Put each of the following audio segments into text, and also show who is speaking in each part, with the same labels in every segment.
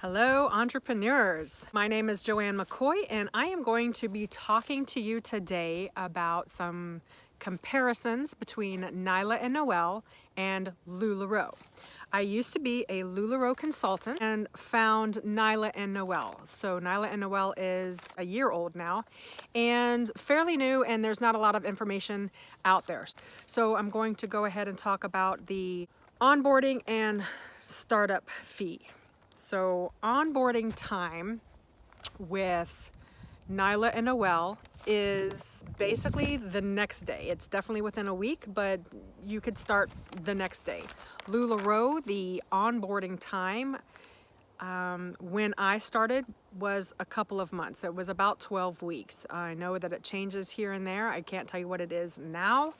Speaker 1: Hello, entrepreneurs. My name is Joanne McCoy, and I am going to be talking to you today about some comparisons between Nyla and Noelle and LuLaRoe. I used to be a LuLaRoe consultant and found Nyla and Noelle. So Nyla and Noelle is a year old now and fairly new, and there's not a lot of information out there. So I'm going to go ahead and talk about the onboarding and startup fee. So onboarding time with Nyla and Noelle is basically the next day. It's definitely within a week, but you could start the next day. LuLaRoe, the onboarding time when I started was a couple of months. It was about 12 weeks. I know that it changes here and there. I can't tell you what it is now,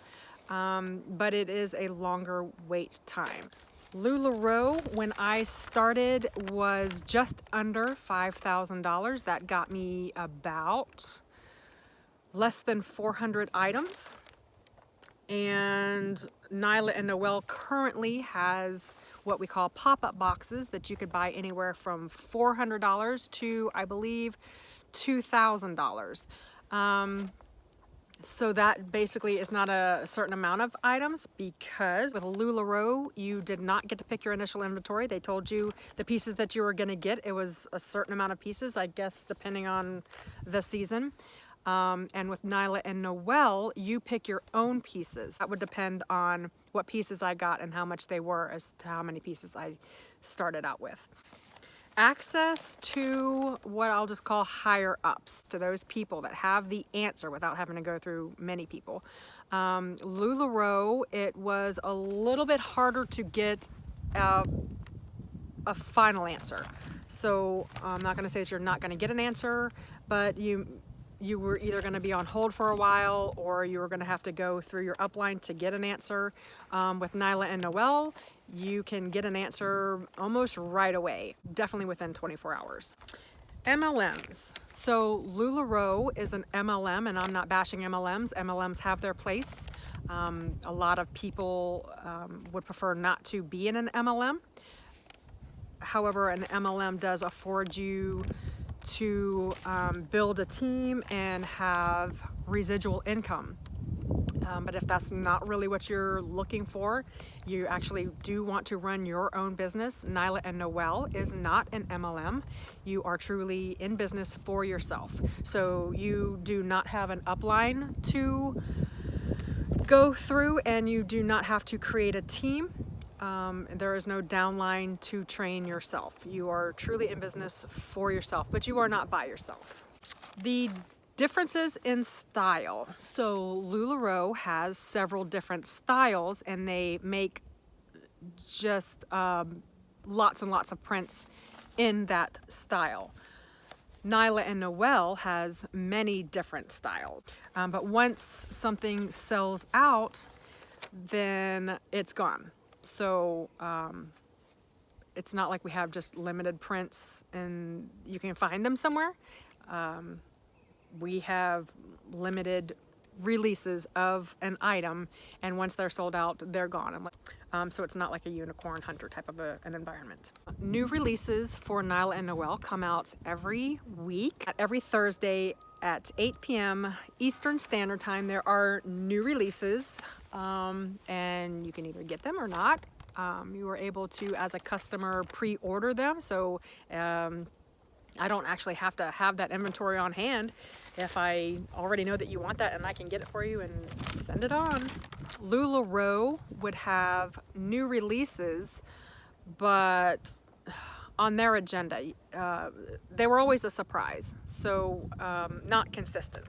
Speaker 1: but it is a longer wait time. LuLaRoe, when I started, was just under $5,000. That got me about less than 400 items. And Nyla and Noelle currently has what we call pop-up boxes that you could buy anywhere from $400 to, I believe, $2,000. So that basically is not a certain amount of items, because with LuLaRoe, you did not get to pick your initial inventory. They told you the pieces that you were going to get. It was a certain amount of pieces, I guess, depending on the season. And with Nyla and Noelle, you pick your own pieces. That would depend on what pieces I got and how much they were as to how many pieces I started out with. Access to what I'll just call higher ups, to those people that have the answer without having to go through many people. LuLaRoe, it was a little bit harder to get a final answer. So I'm not going to say that you're not going to get an answer, but you were either going to be on hold for a while, or you were going to have to go through your upline to get an answer. With Nyla and Noelle, you can get an answer almost right away, definitely within 24 hours. MLMs. So LuLaRoe is an MLM, and I'm not bashing MLMs. MLMs have their place. A lot of people would prefer not to be in an MLM. However, an MLM does afford you to build a team and have residual income. But if that's not really what you're looking for, you actually do want to run your own business. Nyla and Noelle is not an MLM. You are truly in business for yourself. So you do not have an upline to go through, and you do not have to create a team. There is no downline to train yourself. You are truly in business for yourself, but you are not by yourself. The differences in style. So LuLaRoe has several different styles, and they make just lots and lots of prints in that style. Nyla and Noelle has many different styles, but once something sells out, then it's gone. So it's not like we have just limited prints and you can find them somewhere. We have limited releases of an item, and once they're sold out, they're gone. So it's not like a unicorn hunter type of an environment. New releases for Nyla and Noelle come out every week. Every Thursday at 8 p.m. Eastern Standard Time, there are new releases, and you can either get them or not. You are able to, as a customer, pre-order them. So I don't actually have to have that inventory on hand if I already know that you want that, and I can get it for you and send it on. LuLaRoe would have new releases, but on their agenda, they were always a surprise. So not consistent.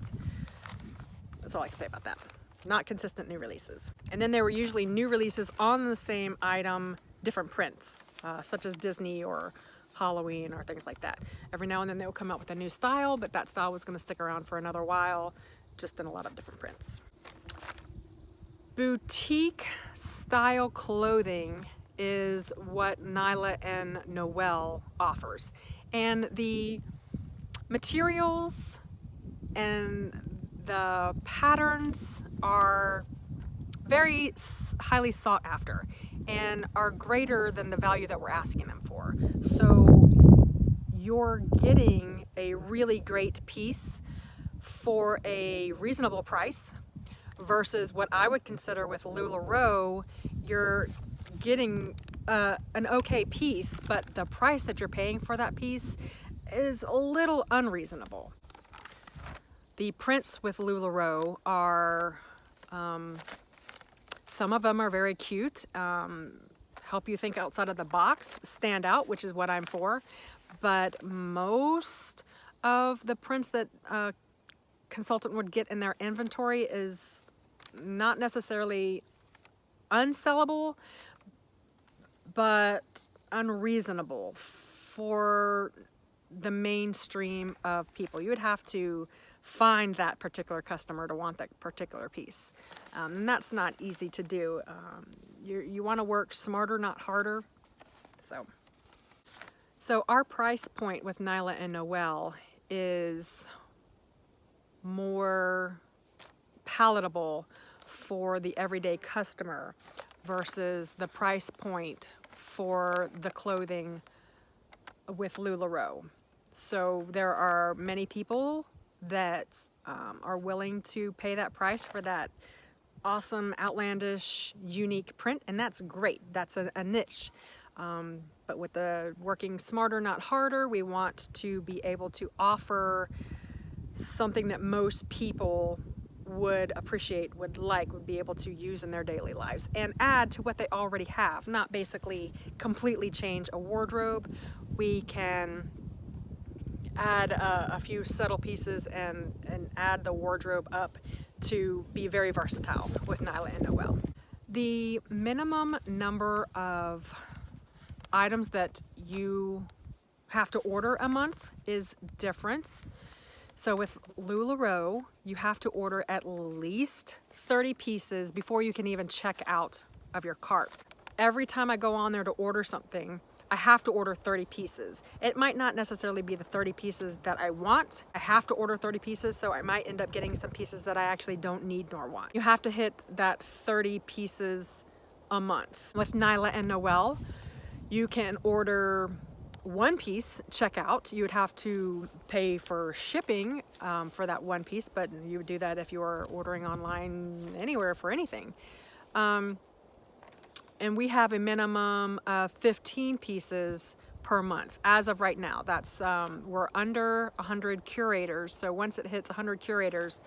Speaker 1: That's all I can say about that. Not consistent new releases. And then there were usually new releases on the same item, different prints, such as Disney or Halloween or things like that. Every now and then they'll come out with a new style, but that style was going to stick around for another while, just in a lot of different prints. Boutique style clothing is what Nyla and Noelle offers. And the materials and the patterns are very highly sought after and are greater than the value that we're asking them for. So you're getting a really great piece for a reasonable price versus what I would consider with LuLaRoe, you're getting an okay piece, but the price that you're paying for that piece is a little unreasonable. The prints with LuLaRoe are, some of them are very cute, help you think outside of the box, stand out, which is what I'm for, but most of the prints that a consultant would get in their inventory is not necessarily unsellable, but unreasonable for the mainstream of people. You would have to find that particular customer to want that particular piece. And that's not easy to do. You want to work smarter, not harder. So our price point with Nyla and Noelle is more palatable for the everyday customer versus the price point for the clothing with LuLaRoe. So there are many people that are willing to pay that price for that awesome, outlandish, unique print, and that's great. That's a niche. But with the working smarter, not harder, we want to be able to offer something that most people would appreciate, would like, would be able to use in their daily lives and add to what they already have, not basically completely change a wardrobe. We can add a few subtle pieces and add the wardrobe up to be very versatile with Nyla and Noelle. The minimum number of items that you have to order a month is different. So with LuLaRoe, you have to order at least 30 pieces before you can even check out of your cart. Every time I go on there to order something, I have to order 30 pieces. It might not necessarily be the 30 pieces that I want. I have to order 30 pieces, so I might end up getting some pieces that I actually don't need nor want. You have to hit that 30 pieces a month. With Nyla and Noelle, you can order one piece, check out. You would have to pay for shipping for that one piece, but you would do that if you were ordering online anywhere for anything. And we have a minimum of 15 pieces per month as of right now. That's we're under 100 curators, so once it hits 100 curators,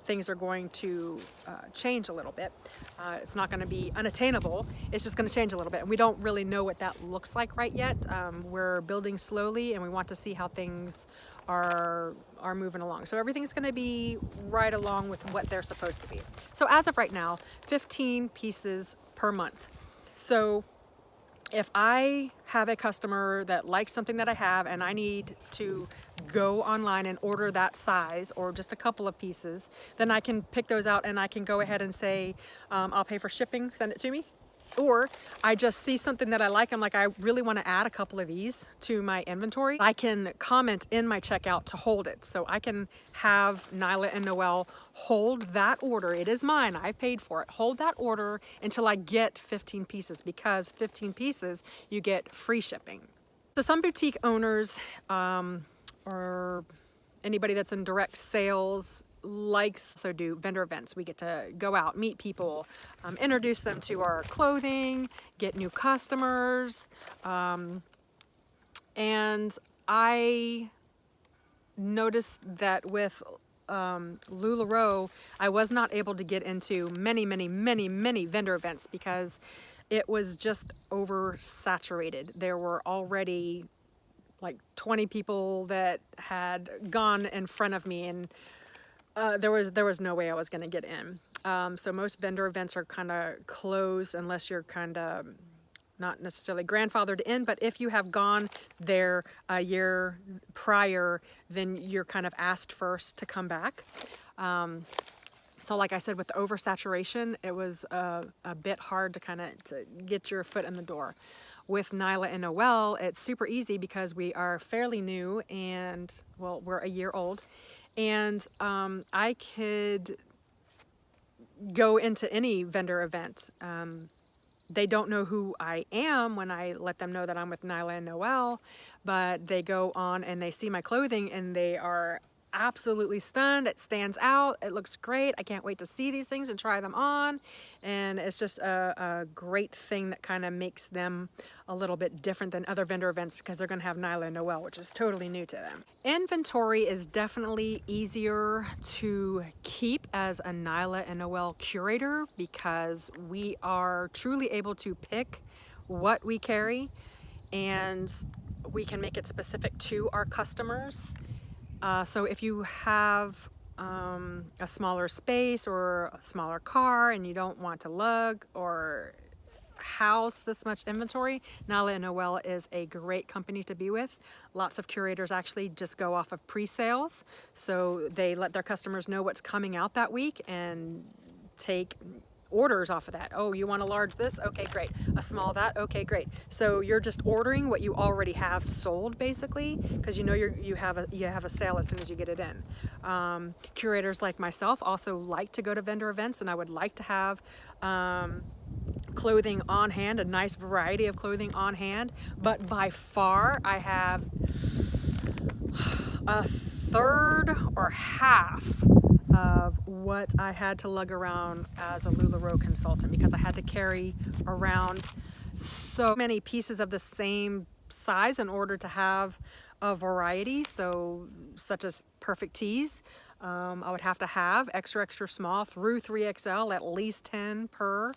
Speaker 1: things are going to change a little bit. It's not going to be unattainable, it's just going to change a little bit, and we don't really know what that looks like right yet. We're building slowly, and we want to see how things are moving along. So everything's going to be right along with what they're supposed to be. So as of right now, 15 pieces per month. So if I have a customer that likes something that I have and I need to go online and order that size or just a couple of pieces, then I can pick those out and I can go ahead and say, I'll pay for shipping, send it to me. Or I just see something that I like, I'm like, I really want to add a couple of these to my inventory. I can comment in my checkout to hold it. So I can have Nyla and Noelle hold that order. It is mine, I've paid for it. Hold that order until I get 15 pieces, because 15 pieces, you get free shipping. So some boutique owners or anybody that's in direct sales likes to do vendor events. We get to go out, meet people, introduce them to our clothing, get new customers. And I noticed that with LuLaRoe, I was not able to get into many vendor events because it was just oversaturated. There were already like 20 people that had gone in front of me, and there was no way I was going to get in. So most vendor events are kind of closed unless you're kind of not necessarily grandfathered in, but if you have gone there a year prior, then you're kind of asked first to come back. So like I said, with the oversaturation, it was a bit hard to kind of get your foot in the door. With Nyla and Noelle, it's super easy because we are fairly new and, well, we're a year old. And I could go into any vendor event they don't know who I am when I let them know that I'm with Nyla Noelle, but they go on and they see my clothing and they are absolutely stunned. It stands out. It looks great. I can't wait to see these things and try them on. And it's just a great thing that kind of makes them a little bit different than other vendor events because they're going to have Nyla Noelle, which is totally new to them. Inventory is definitely easier to keep as a Nyla and Noelle curator because we are truly able to pick what we carry and we can make it specific to our customers. So if you have a smaller space or a smaller car and you don't want to lug or house this much inventory, Nyla Noelle is a great company to be with. Lots of curators actually just go off of pre-sales, so they let their customers know what's coming out that week and take orders off of that. Oh, you want a large this? Okay, great. A small that? Okay, great. So you're just ordering what you already have sold, basically, because you know you have a sale as soon as you get it in. Curators like myself also like to go to vendor events, and I would like to have clothing on hand, a nice variety of clothing on hand, but by far I have a third or half of what I had to lug around as a LuLaRoe consultant because I had to carry around so many pieces of the same size in order to have a variety, so such as perfect tees. I would have to have extra small through 3XL, at least 10 per,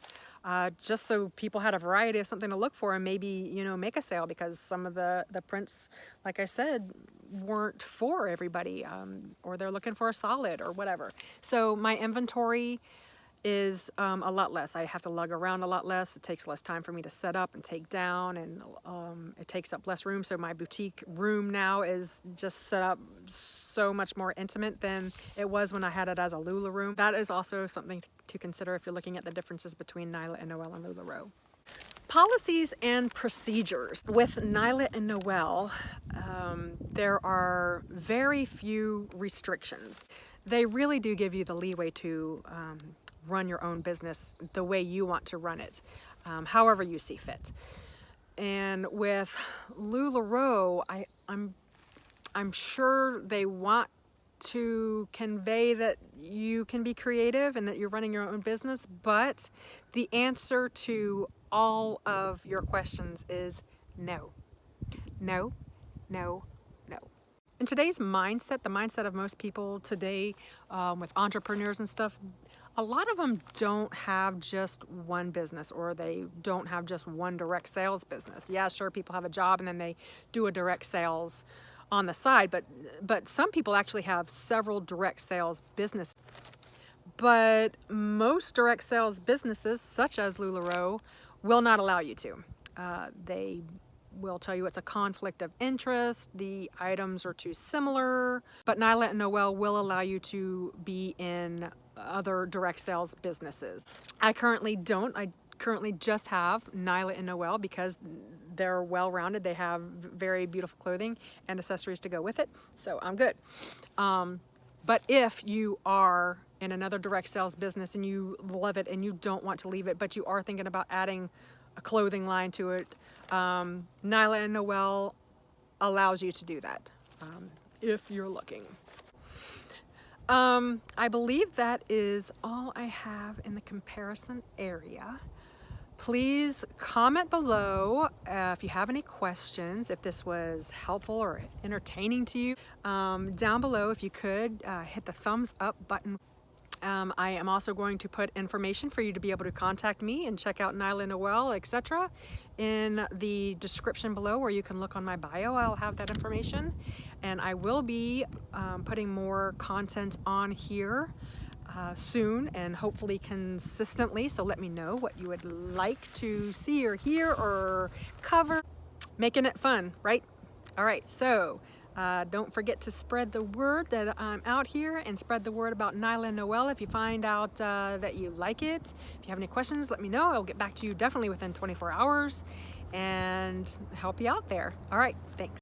Speaker 1: just so people had a variety of something to look for and maybe, you know, make a sale because some of the prints, like I said, weren't for everybody, or they're looking for a solid or whatever. So my inventory is a lot less. I have to lug around a lot less. It takes less time for me to set up and take down, and it takes up less room. So my boutique room now is just set up so much more intimate than it was when I had it as a Lula room. That is also something to consider if you're looking at the differences between Nyla and Noelle and LuLaRoe. Policies and procedures. With Nyla and Noelle, there are very few restrictions. They really do give you the leeway to run your own business the way you want to run it, however you see fit. And with LuLaRoe, I'm sure they want to convey that you can be creative and that you're running your own business, but the answer to all of your questions is no. No, no, no. In today's mindset, the mindset of most people today with entrepreneurs and stuff, a lot of them don't have just one business, or they don't have just one direct sales business. Yeah, sure, people have a job and then they do a direct sales on the side, but some people actually have several direct sales businesses. But most direct sales businesses, such as LuLaRoe, will not allow you to. They will tell you it's a conflict of interest, the items are too similar, but Nyla and Noelle will allow you to be in other direct sales businesses. I currently don't. I currently just have Nyla and Noelle because they're well-rounded. They have very beautiful clothing and accessories to go with it, so I'm good. But if you are in another direct sales business and you love it and you don't want to leave it, but you are thinking about adding a clothing line to it, Nyla and Noelle allows you to do that if you're looking. I believe that is all I have in the comparison area. Please comment below if you have any questions, if this was helpful or entertaining to you. Down below, if you could, hit the thumbs up button. I am also going to put information for you to be able to contact me and check out Nyla Noelle, etc. in the description below, where you can look on my bio. I'll have that information, and I will be putting more content on here soon, and hopefully consistently, so let me know what you would like to see or hear or cover. Making it fun, right? All right, so don't forget to spread the word that I'm out here, and spread the word about Nyla Noelle if you find out that you like it. If you have any questions, let me know. I'll get back to you definitely within 24 hours and help you out there. All right, thanks.